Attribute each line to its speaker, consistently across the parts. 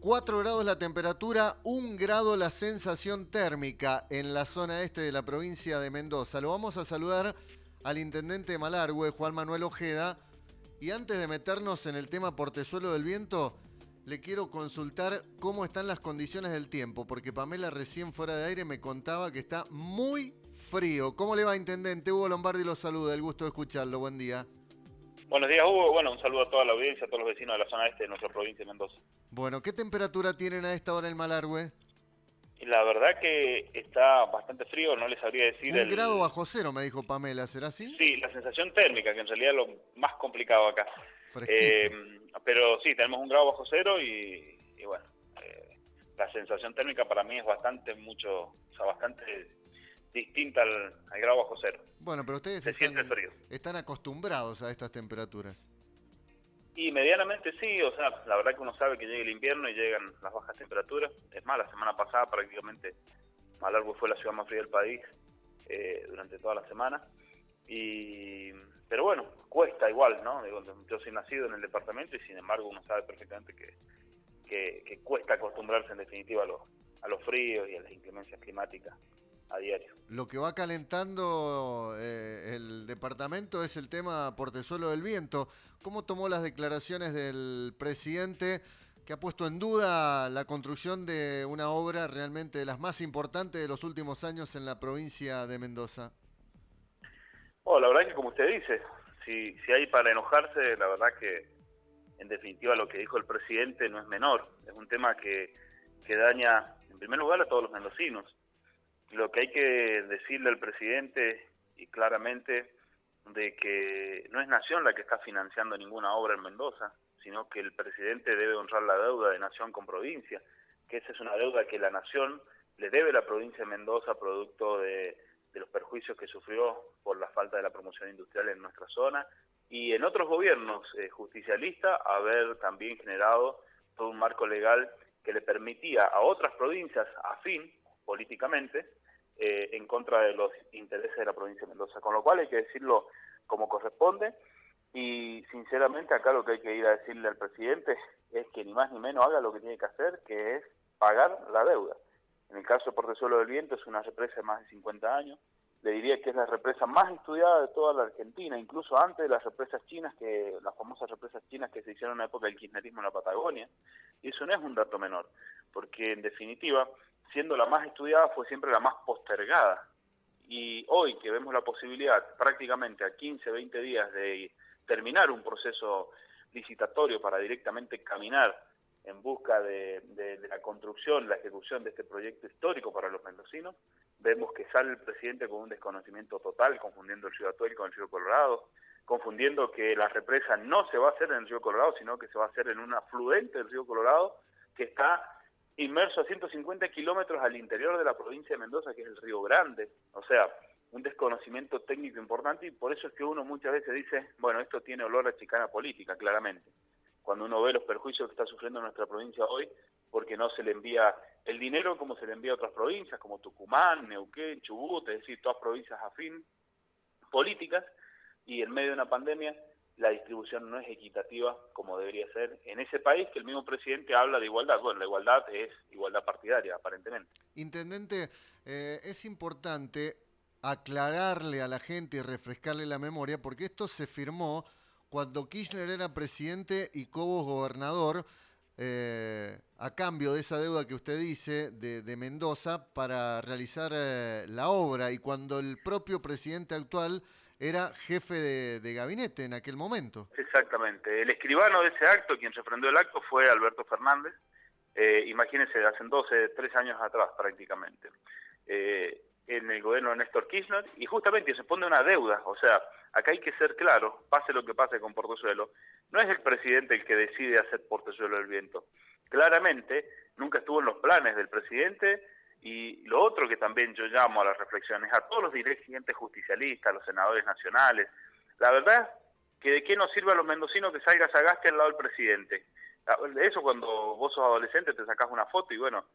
Speaker 1: 4 grados la temperatura, 1 grado la sensación térmica en la zona este de la provincia de Mendoza. Lo vamos a saludar al intendente de Malargüe, Juan Manuel Ojeda. Y antes de meternos en el tema Portezuelo del Viento, le quiero consultar cómo están las condiciones del tiempo, porque Pamela recién fuera de aire me contaba que está muy frío. ¿Cómo le va, intendente? Hugo Lombardi lo saluda, el gusto de escucharlo. Buen día.
Speaker 2: Buenos días, Hugo. Bueno, un saludo a toda la audiencia, a todos los vecinos de la zona este de nuestra provincia de Mendoza.
Speaker 1: Bueno, ¿qué temperatura tienen a esta hora en Malargüe?
Speaker 2: Y la verdad que está bastante frío, no les sabría decir
Speaker 1: 1 grado bajo cero, me dijo Pamela, ¿será así?
Speaker 2: Sí, la sensación térmica, que en realidad es lo más complicado acá.
Speaker 1: Fresquito.
Speaker 2: Pero sí, tenemos 1 grado bajo cero y bueno, la sensación térmica para mí es bastante distinta al grado bajo cero.
Speaker 1: Bueno, pero ustedes
Speaker 2: Se siente el frío.
Speaker 1: están acostumbrados a estas temperaturas.
Speaker 2: Y medianamente sí, o sea, la verdad que uno sabe que llega el invierno y llegan las bajas temperaturas. Es más, la semana pasada prácticamente Malargüe fue la ciudad más fría del país durante toda la semana. Pero bueno, cuesta igual, ¿no? Yo soy nacido en el departamento y sin embargo uno sabe perfectamente que cuesta acostumbrarse en definitiva a los fríos y a las inclemencias climáticas a diario.
Speaker 1: Lo que va calentando el departamento es el tema Portezuelo del Viento. ¿Cómo tomó las declaraciones del presidente que ha puesto en duda la construcción de una obra realmente de las más importantes de los últimos años en la provincia de Mendoza?
Speaker 2: Oh, la verdad que como usted dice, si hay para enojarse, la verdad que en definitiva lo que dijo el presidente no es menor. Es un tema que daña en primer lugar a todos los mendocinos. Lo que hay que decirle al presidente y claramente de que no es Nación la que está financiando ninguna obra en Mendoza, sino que el presidente debe honrar la deuda de Nación con provincia, que esa es una deuda que la Nación le debe a la provincia de Mendoza producto de los perjuicios que sufrió por la falta de la promoción industrial en nuestra zona y en otros gobiernos justicialistas haber también generado todo un marco legal que le permitía a otras provincias afín políticamente en contra de los intereses de la provincia de Mendoza, con lo cual hay que decirlo como corresponde y sinceramente acá lo que hay que ir a decirle al presidente es que ni más ni menos haga lo que tiene que hacer, que es pagar la deuda. En el caso de Portezuelo del Viento es una represa de más de 50 años, le diría que es la represa más estudiada de toda la Argentina, incluso antes de las represas chinas, las famosas represas chinas que se hicieron en la época del kirchnerismo en la Patagonia, y eso no es un dato menor, porque en definitiva, siendo la más estudiada, fue siempre la más postergada. Y hoy que vemos la posibilidad prácticamente a 15, 20 días de terminar un proceso licitatorio para directamente caminar en busca de la construcción, la ejecución de este proyecto histórico para los mendocinos, vemos que sale el presidente con un desconocimiento total, confundiendo el río Atuel con el río Colorado, confundiendo que la represa no se va a hacer en el río Colorado, sino que se va a hacer en un afluente del río Colorado, que está inmerso a 150 kilómetros al interior de la provincia de Mendoza, que es el Río Grande. O sea, un desconocimiento técnico importante y por eso es que uno muchas veces dice, bueno, esto tiene olor a chicana política, claramente. Cuando uno ve los perjuicios que está sufriendo nuestra provincia hoy, porque no se le envía el dinero como se le envía a otras provincias, como Tucumán, Neuquén, Chubut, es decir, todas provincias afín políticas, y en medio de una pandemia la distribución no es equitativa como debería ser en ese país que el mismo presidente habla de igualdad. Bueno, la igualdad es igualdad partidaria, aparentemente.
Speaker 1: Intendente, es importante aclararle a la gente y refrescarle la memoria, porque esto se firmó cuando Kirchner era presidente y Cobos gobernador, a cambio de esa deuda que usted dice de Mendoza para realizar la obra, y cuando el propio presidente actual era jefe de gabinete en aquel momento.
Speaker 2: Exactamente. El escribano de ese acto, quien refrendó el acto, fue Alberto Fernández. Imagínense, hace 3 años atrás prácticamente. En el gobierno de Néstor Kirchner, y justamente responde a una deuda. O sea, acá hay que ser claro, pase lo que pase con Portezuelo, no es el presidente el que decide hacer Portezuelo del Viento. Claramente, nunca estuvo en los planes del presidente, y lo otro que también yo llamo a las reflexiones, a todos los dirigentes justicialistas, a los senadores nacionales, la verdad que de qué nos sirve a los mendocinos que salga Sagasti al lado del presidente. Eso cuando vos sos adolescente te sacás una foto y bueno,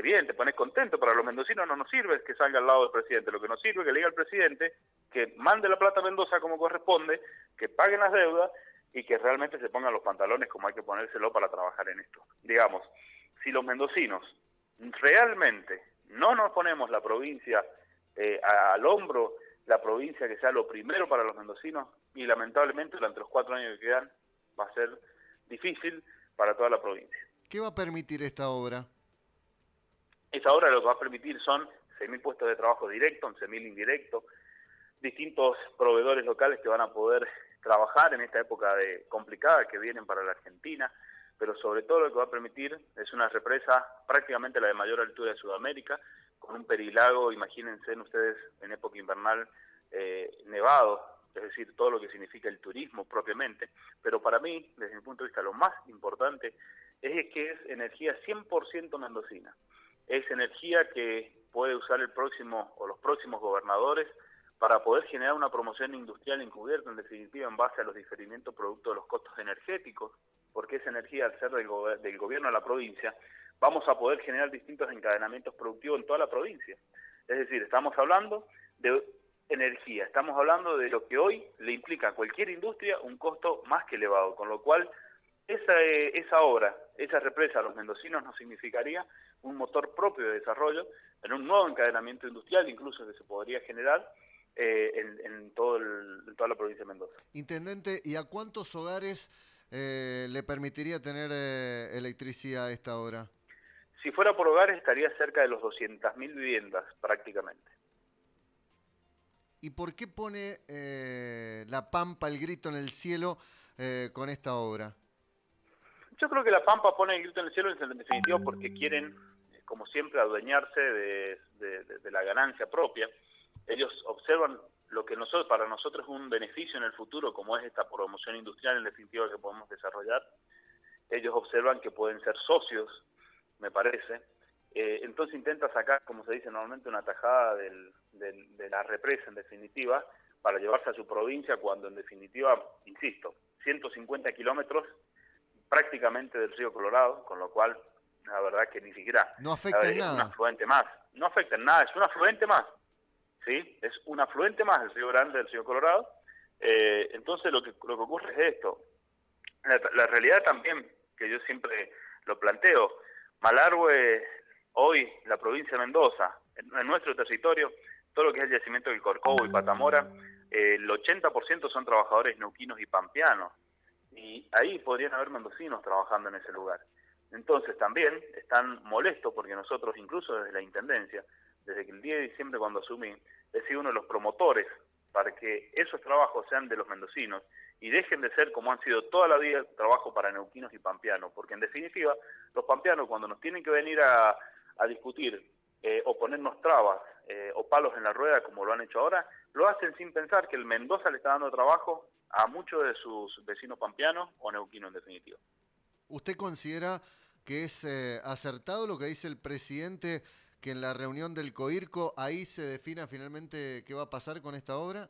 Speaker 2: bien, te pones contento, para los mendocinos no nos sirve que salga al lado del presidente, lo que nos sirve es que le diga al presidente que mande la plata a Mendoza como corresponde, que paguen las deudas y que realmente se pongan los pantalones como hay que ponérselo para trabajar en esto. Digamos, si los mendocinos realmente no nos ponemos la provincia al hombro, la provincia que sea lo primero para los mendocinos, y lamentablemente durante los 4 años que quedan va a ser difícil para toda la provincia.
Speaker 1: ¿Qué va a permitir esta obra?
Speaker 2: Esa obra lo que va a permitir son 6.000 puestos de trabajo directos, 11.000 indirectos, distintos proveedores locales que van a poder trabajar en esta época complicada que vienen para la Argentina, pero sobre todo lo que va a permitir es una represa prácticamente la de mayor altura de Sudamérica, con un perilago, imagínense ustedes en época invernal, nevado, es decir, todo lo que significa el turismo propiamente, pero para mí, desde mi punto de vista, lo más importante es que es energía 100% mendocina, es energía que puede usar el próximo o los próximos gobernadores para poder generar una promoción industrial encubierta, en definitiva, en base a los diferimientos producto de los costos energéticos, porque esa energía, al ser del gobierno de la provincia, vamos a poder generar distintos encadenamientos productivos en toda la provincia. Es decir, estamos hablando de energía, estamos hablando de lo que hoy le implica a cualquier industria un costo más que elevado, con lo cual esa obra, esa represa a los mendocinos nos significaría un motor propio de desarrollo, en un nuevo encadenamiento industrial incluso que se podría generar en toda la provincia de Mendoza.
Speaker 1: Intendente, ¿y a cuántos hogares le permitiría tener electricidad a esta obra?
Speaker 2: Si fuera por hogares estaría cerca de los 200.000 viviendas prácticamente.
Speaker 1: ¿Y por qué pone La Pampa el grito en el cielo con esta obra?
Speaker 2: Yo creo que La Pampa pone el grito en el cielo en definitiva porque quieren, como siempre, adueñarse de la ganancia propia. Ellos observan lo que para nosotros es un beneficio en el futuro, como es esta promoción industrial en definitiva que podemos desarrollar. Ellos observan que pueden ser socios, me parece. Entonces intenta sacar, como se dice normalmente, una tajada de la represa en definitiva para llevarse a su provincia cuando en definitiva, insisto, 150 kilómetros prácticamente del río Colorado, con lo cual la verdad que ni siquiera
Speaker 1: no afecta en nada.
Speaker 2: Es un afluente más. No afecta en nada, es un afluente más. ¿Sí? Es un afluente más del río Grande, del río Colorado. Entonces lo que ocurre es esto. La realidad también, que yo siempre lo planteo, Malargüe, hoy la provincia de Mendoza, en nuestro territorio, todo lo que es el yacimiento del Corcovado y Patamora, el 80% son trabajadores neuquinos y pampeanos, y ahí podrían haber mendocinos trabajando en ese lugar. Entonces también están molestos porque nosotros, incluso desde la Intendencia, desde que el 10 de diciembre cuando asumí, he sido uno de los promotores para que esos trabajos sean de los mendocinos y dejen de ser, como han sido toda la vida, trabajo para neuquinos y pampeanos, porque en definitiva, los pampeanos cuando nos tienen que venir a discutir o ponernos trabas o palos en la rueda, como lo han hecho ahora, lo hacen sin pensar que el Mendoza le está dando trabajo a muchos de sus vecinos pampeanos o neuquinos en definitiva.
Speaker 1: ¿Usted considera que es acertado lo que dice el presidente, que en la reunión del COIRCO ahí se defina finalmente qué va a pasar con esta obra?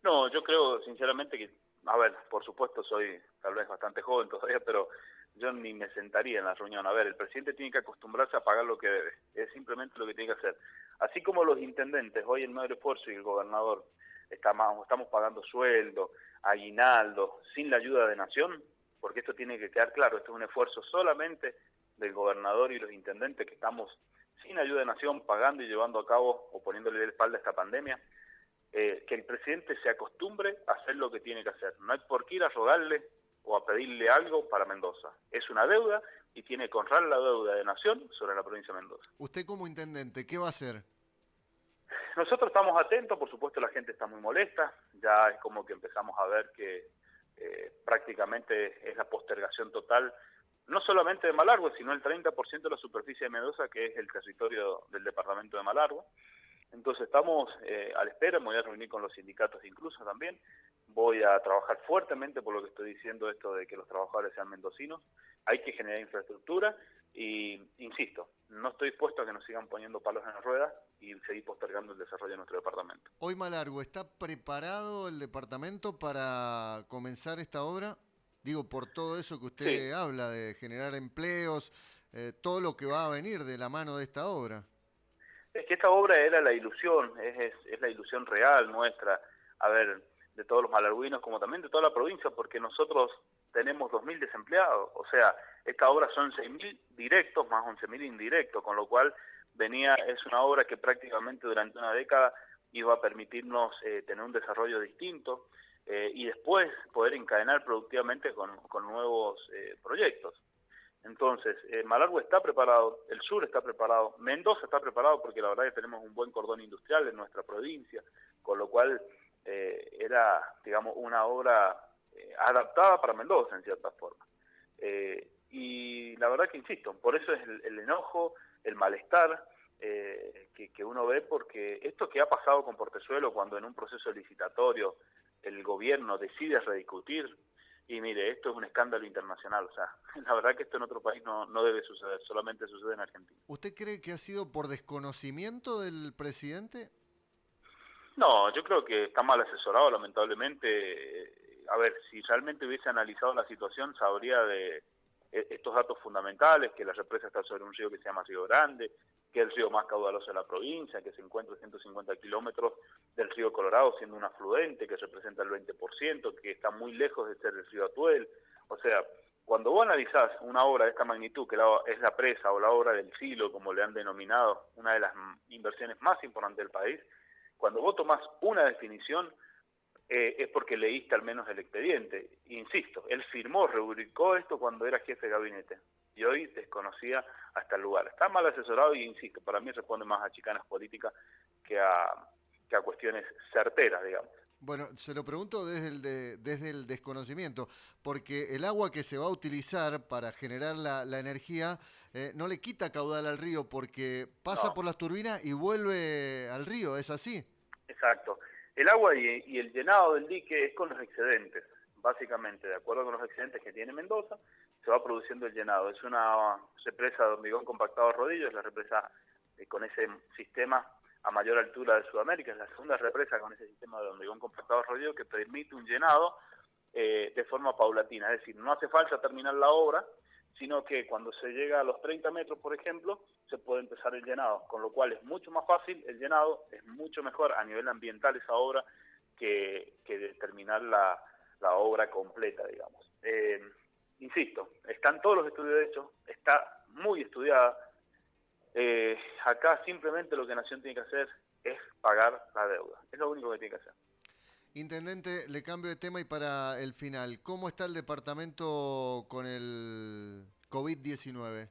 Speaker 2: No, yo creo sinceramente que, a ver, por supuesto soy tal vez bastante joven todavía, pero yo ni me sentaría en la reunión. A ver, el presidente tiene que acostumbrarse a pagar lo que debe, es simplemente lo que tiene que hacer. Así como los intendentes hoy en Nuevo Esfuerzo y el gobernador estamos pagando sueldo, aguinaldo, sin la ayuda de Nación, porque esto tiene que quedar claro, esto es un esfuerzo solamente del gobernador y los intendentes que estamos sin ayuda de Nación, pagando y llevando a cabo o poniéndole de espalda a esta pandemia, que el presidente se acostumbre a hacer lo que tiene que hacer. No hay por qué ir a rogarle o a pedirle algo para Mendoza. Es una deuda y tiene que honrar la deuda de Nación sobre la provincia de Mendoza.
Speaker 1: Usted como intendente, ¿qué va a hacer?
Speaker 2: Nosotros estamos atentos, por supuesto la gente está muy molesta, ya es como que empezamos a ver que prácticamente es la postergación total, no solamente de Malargüe, sino el 30% de la superficie de Mendoza, que es el territorio del departamento de Malargüe. Entonces estamos a la espera, me voy a reunir con los sindicatos incluso también, voy a trabajar fuertemente por lo que estoy diciendo, esto de que los trabajadores sean mendocinos, hay que generar infraestructura y, insisto, no estoy dispuesto a que nos sigan poniendo palos en las ruedas y seguir postergando el desarrollo de nuestro departamento.
Speaker 1: Hoy Malargüe, ¿está preparado el departamento para comenzar esta obra? Digo, por todo eso que usted habla, de generar empleos, todo lo que va a venir de la mano de esta obra.
Speaker 2: Es que esta obra era la ilusión, es la ilusión real nuestra. A ver, de todos los malargüinos, como también de toda la provincia, porque nosotros tenemos 2.000 desempleados, o sea, esta obra son 6.000 directos más 11.000 indirectos, con lo cual es una obra que prácticamente durante una década iba a permitirnos tener un desarrollo distinto y después poder encadenar productivamente con nuevos proyectos. Entonces, Malargüe está preparado, el sur está preparado, Mendoza está preparado porque la verdad que tenemos un buen cordón industrial en nuestra provincia, con lo cual era, digamos, una obra adaptada para Mendoza en cierta forma. Y la verdad que insisto, por eso es el enojo, el malestar que uno ve, porque esto que ha pasado con Portezuelo cuando en un proceso licitatorio el gobierno decide rediscutir, y mire, esto es un escándalo internacional, o sea, la verdad que esto en otro país no debe suceder, solamente sucede en Argentina.
Speaker 1: ¿Usted cree que ha sido por desconocimiento del presidente?
Speaker 2: No, yo creo que está mal asesorado, lamentablemente. A ver, si realmente hubiese analizado la situación, sabría de estos datos fundamentales, que la represa está sobre un río que se llama Río Grande, que es el río más caudaloso de la provincia, que se encuentra a 150 kilómetros del río Colorado, siendo un afluente que representa el 20%, que está muy lejos de ser el río Atuel. O sea, cuando vos analizás una obra de esta magnitud, que es la presa o la obra del siglo, como le han denominado, una de las inversiones más importantes del país, cuando vos tomás una definición, es porque leíste al menos el expediente. Insisto, él firmó, rubricó esto cuando era jefe de gabinete y hoy desconocía hasta el lugar. Está mal asesorado y, insisto, para mí responde más a chicanas políticas que a cuestiones certeras, digamos.
Speaker 1: Bueno, se lo pregunto desde el desconocimiento, porque el agua que se va a utilizar para generar la energía no le quita caudal al río porque pasa
Speaker 2: No,
Speaker 1: por las turbinas y vuelve al río, ¿es así?
Speaker 2: exacto. El agua y el llenado del dique es con los excedentes, básicamente, de acuerdo con los excedentes que tiene Mendoza, se va produciendo el llenado. Es una represa de hormigón compactado a rodillo, es la represa con ese sistema a mayor altura de Sudamérica, es la segunda represa con ese sistema de hormigón compactado a rodillo que permite un llenado de forma paulatina, es decir, no hace falta terminar la obra, sino que cuando se llega a los 30 metros, por ejemplo, se puede empezar el llenado, con lo cual es mucho más fácil el llenado, es mucho mejor a nivel ambiental esa obra que terminar la obra completa, digamos. Insisto, están todos los estudios hechos, está muy estudiada. Acá simplemente lo que Nación tiene que hacer es pagar la deuda, es lo único que tiene que hacer.
Speaker 1: Intendente, le cambio de tema y para el final, ¿cómo está el departamento con el COVID-19?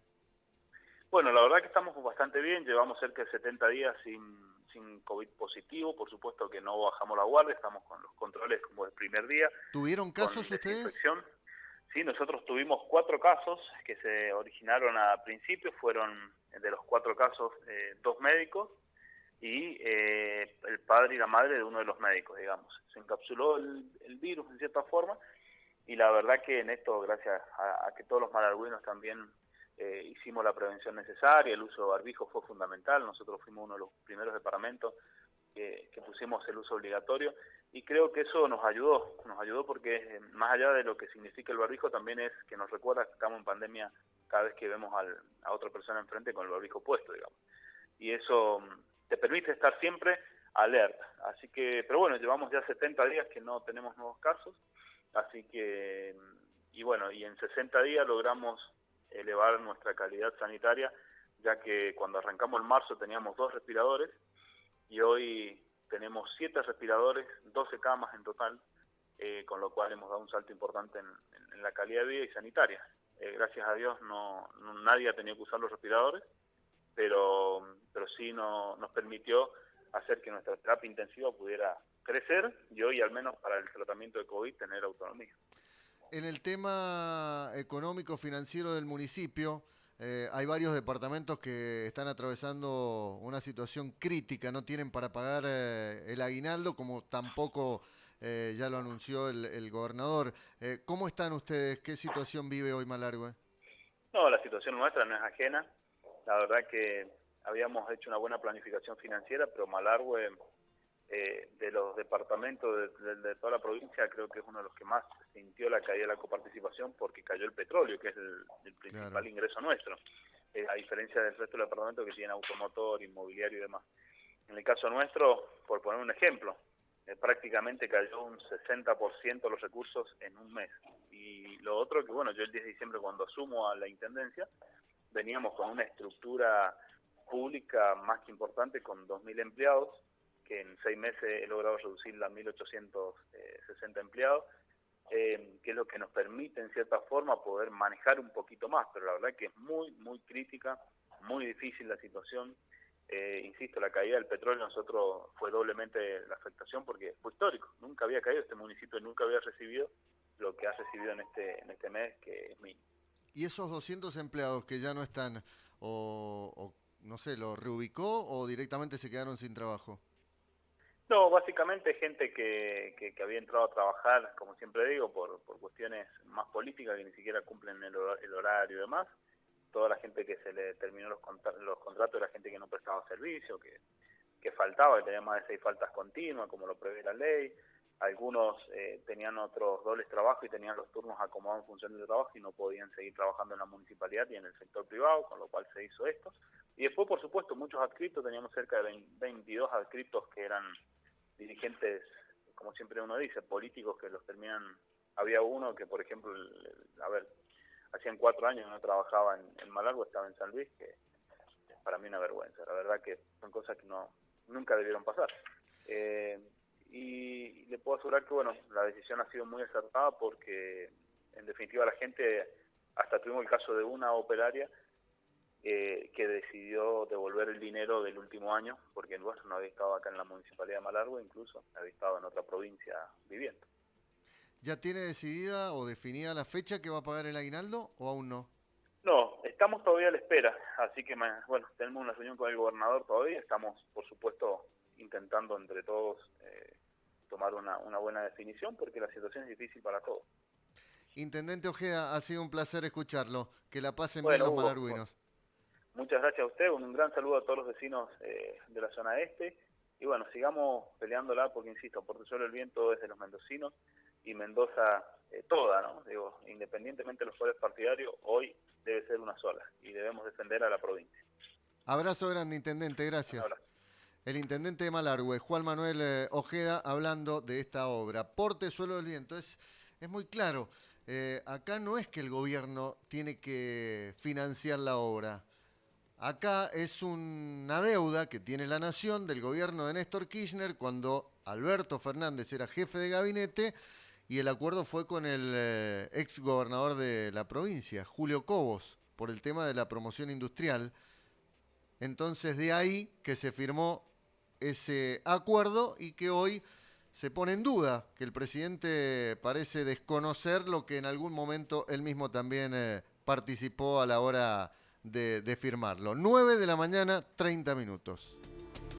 Speaker 2: Bueno, la verdad que estamos bastante bien, llevamos cerca de 70 días sin COVID positivo, por supuesto que no bajamos la guardia, estamos con los controles como el primer día,
Speaker 1: ¿Tuvieron
Speaker 2: con
Speaker 1: casos ustedes?
Speaker 2: desinfección. Sí, nosotros tuvimos 4 casos que se originaron a principio, fueron de los 4 casos 2 médicos y el padre y la madre de uno de los médicos, digamos. Se encapsuló el virus en cierta forma y la verdad que en esto, gracias a que todos los malargüinos también hicimos la prevención necesaria, el uso de barbijo fue fundamental, nosotros fuimos uno de los primeros departamentos que pusimos el uso obligatorio y creo que eso nos ayudó porque más allá de lo que significa el barbijo también es que nos recuerda que estamos en pandemia cada vez que vemos a otra persona enfrente con el barbijo puesto, digamos. Y eso te permite estar siempre alerta. Así que, pero bueno, llevamos ya 70 días que no tenemos nuevos casos, así que, y bueno, y en 60 días logramos elevar nuestra calidad sanitaria, ya que cuando arrancamos en marzo teníamos 2 respiradores y hoy tenemos 7 respiradores, 12 camas en total, con lo cual hemos dado un salto importante en la calidad de vida y sanitaria. Gracias a Dios nadie ha tenido que usar los respiradores, pero sí nos permitió hacer que nuestra terapia intensiva pudiera crecer y hoy al menos para el tratamiento de COVID tener autonomía.
Speaker 1: En el tema económico financiero del municipio, hay varios departamentos que están atravesando una situación crítica, no tienen para pagar el aguinaldo, como tampoco ya lo anunció el gobernador. ¿Cómo están ustedes? ¿Qué situación vive hoy Malargüe?
Speaker 2: No, la situación nuestra no es ajena. La verdad que habíamos hecho una buena planificación financiera, pero Malargüe, de los departamentos de toda la provincia, creo que es uno de los que más sintió la caída de la coparticipación porque cayó el petróleo, que es el principal
Speaker 1: Claro.
Speaker 2: ingreso nuestro, a diferencia del resto del departamento que tiene automotor, inmobiliario y demás. En el caso nuestro, por poner un ejemplo, prácticamente cayó un 60% los recursos en un mes. Y lo otro que, bueno, yo el 10 de diciembre cuando asumo a la Intendencia, veníamos con una estructura pública más que importante con 2.000 empleados, que en 6 meses he logrado reducirla a 1.860 empleados, que es lo que nos permite en cierta forma poder manejar un poquito más, pero la verdad que es muy, muy crítica, muy difícil la situación. Insisto, la caída del petróleo nosotros fue doblemente la afectación porque fue histórico, nunca había caído este municipio, nunca había recibido lo que ha recibido en este mes, que es mínimo.
Speaker 1: ¿Y esos 200 empleados que ya no están, o no sé, lo reubicó o directamente se quedaron sin trabajo?
Speaker 2: No, básicamente gente que había entrado a trabajar, como siempre digo, por cuestiones más políticas que ni siquiera cumplen el horario y demás. Toda la gente que se le terminó los contratos era gente que no prestaba servicio, que faltaba, que tenía más de 6 faltas continuas, como lo prevé la ley. Algunos tenían otros dobles trabajos y tenían los turnos acomodados en función del trabajo y no podían seguir trabajando en la municipalidad y en el sector privado, con lo cual se hizo esto. Y después, por supuesto, muchos adscritos, teníamos cerca de 22 adscritos que eran dirigentes, como siempre uno dice, políticos que los terminan. Había uno que, por ejemplo, hacían 4 años que no trabajaba en Malargüe, estaba en San Luis, que es para mí una vergüenza. La verdad que son cosas que nunca debieron pasar. Y le puedo asegurar que, bueno, la decisión ha sido muy acertada porque, en definitiva, la gente, hasta tuvimos el caso de una operaria que decidió devolver el dinero del último año, porque bueno, no había estado acá en la municipalidad de Malargüe, incluso había estado en otra provincia viviendo.
Speaker 1: ¿Ya tiene decidida o definida la fecha que va a pagar el aguinaldo o aún no?
Speaker 2: No, estamos todavía a la espera, así que bueno, tenemos una reunión con el gobernador todavía, estamos por supuesto intentando entre todos tomar una buena definición, porque la situación es difícil para todos.
Speaker 1: Intendente Ojeda, ha sido un placer escucharlo. Que la pasen bien
Speaker 2: Bueno,
Speaker 1: los
Speaker 2: Hugo,
Speaker 1: malargüinos.
Speaker 2: muchas gracias a usted, un gran saludo a todos los vecinos de la zona este, y bueno, sigamos peleándola porque, insisto, por solo el viento es de los mendocinos, y Mendoza toda, ¿no? Digo, independientemente de los colores partidarios, hoy debe ser una sola, y debemos defender a la provincia.
Speaker 1: Abrazo grande, intendente,
Speaker 2: Un
Speaker 1: gracias.
Speaker 2: abrazo.
Speaker 1: El intendente de Malargüe, Juan Manuel Ojeda, hablando de esta obra. Portezuelo del Viento, es muy claro. Acá no es que el gobierno tiene que financiar la obra. Acá es una deuda que tiene la nación del gobierno de Néstor Kirchner cuando Alberto Fernández era jefe de gabinete y el acuerdo fue con el ex gobernador de la provincia, Julio Cobos, por el tema de la promoción industrial. Entonces de ahí que se firmó ese acuerdo y que hoy se pone en duda, que el presidente parece desconocer lo que en algún momento él mismo también participó a la hora de firmarlo. 9 de la mañana, 30 minutos.